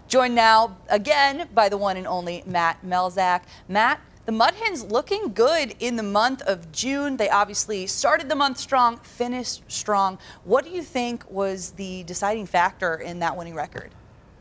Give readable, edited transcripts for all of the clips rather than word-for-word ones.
Joined now again by the one and only Matt Melzak. Matt, the Mud Hens looking good in the month of June. They obviously started the month strong, finished strong. What do you think was the deciding factor in that winning record?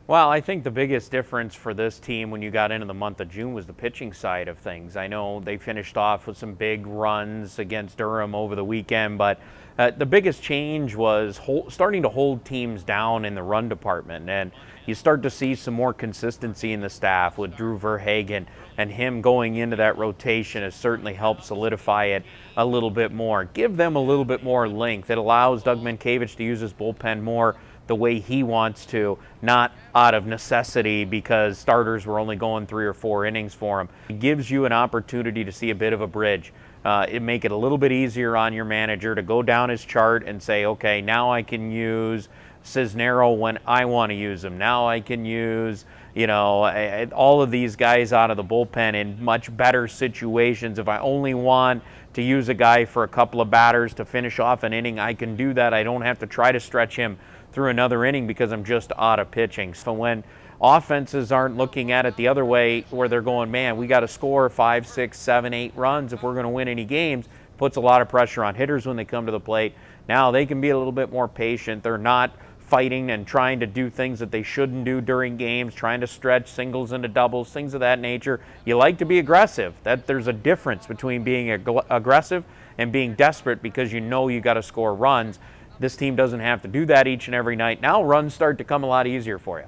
Well, I think the biggest difference for this team when you got into the month of June was the pitching side of things. I know they finished off with some big runs against Durham over the weekend, but the biggest change was starting to hold teams down in the run department. And you start to see some more consistency in the staff with Drew Verhagen, and him going into that rotation has certainly helped solidify it a little bit more. Give them a little bit more length. It allows Doug Minkiewicz to use his bullpen more the way he wants to, not out of necessity because starters were only going 3 or 4 innings for him. It gives you an opportunity to see a bit of a bridge. It make it a little bit easier on your manager to go down his chart and say, okay, now I can use Cisnero when I want to use him. Now I can use, all of these guys out of the bullpen in much better situations. If I only want to use a guy for a couple of batters to finish off an inning, I can do that. I don't have to try to stretch him through another inning because I'm just out of pitching. So when offenses aren't looking at it the other way where they're going, man, we got to score 5, 6, 7, 8 runs if we're going to win any games, puts a lot of pressure on hitters when they come to the plate. Now they can be a little bit more patient. They're not fighting and trying to do things that they shouldn't do during games, trying to stretch singles into doubles, things of that nature. You like to be aggressive. There's a difference between being aggressive and being desperate because you know you got to score runs. This team doesn't have to do that each and every night. Now runs start to come a lot easier for you.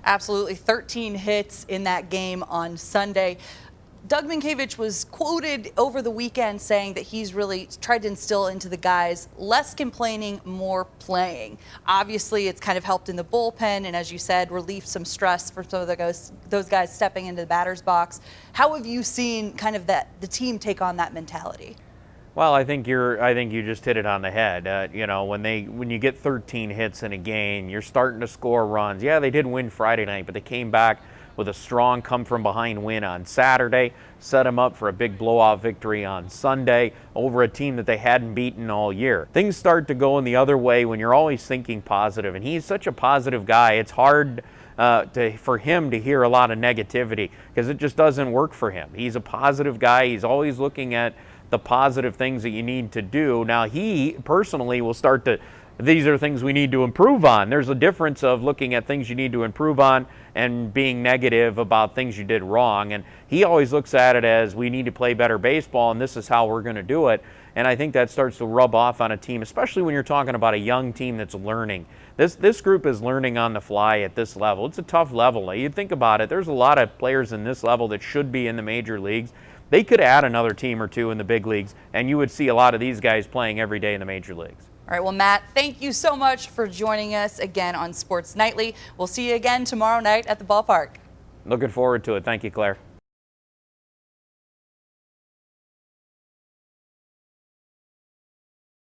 Absolutely. 13 hits in that game on Sunday. Doug Minkiewicz was quoted over the weekend saying that he's really tried to instill into the guys less complaining, more playing. Obviously, it's kind of helped in the bullpen and, as you said, relieved some stress for some of those guys stepping into the batter's box. How have you seen kind of the team take on that mentality? Well, I think you just hit it on the head. When you get 13 hits in a game, you're starting to score runs. Yeah, they did win Friday night, but they came back with a strong come-from-behind win on Saturday, set them up for a big blowout victory on Sunday over a team that they hadn't beaten all year. Things start to go in the other way when you're always thinking positive, and he's such a positive guy. It's hard for him to hear a lot of negativity because it just doesn't work for him. He's a positive guy. He's always looking at the positive things that you need to do. Now, he personally will start to, these are things we need to improve on. There's a difference of looking at things you need to improve on and being negative about things you did wrong. And he always looks at it as we need to play better baseball and this is how we're going to do it. And I think that starts to rub off on a team, especially when you're talking about a young team that's learning. This group is learning on the fly at this level. It's a tough level. You think about it, there's a lot of players in this level that should be in the major leagues. They could add another team or two in the big leagues, and you would see a lot of these guys playing every day in the major leagues. All right, well, Matt, thank you so much for joining us again on Sports Nightly. We'll see you again tomorrow night at the ballpark. Looking forward to it. Thank you, Claire.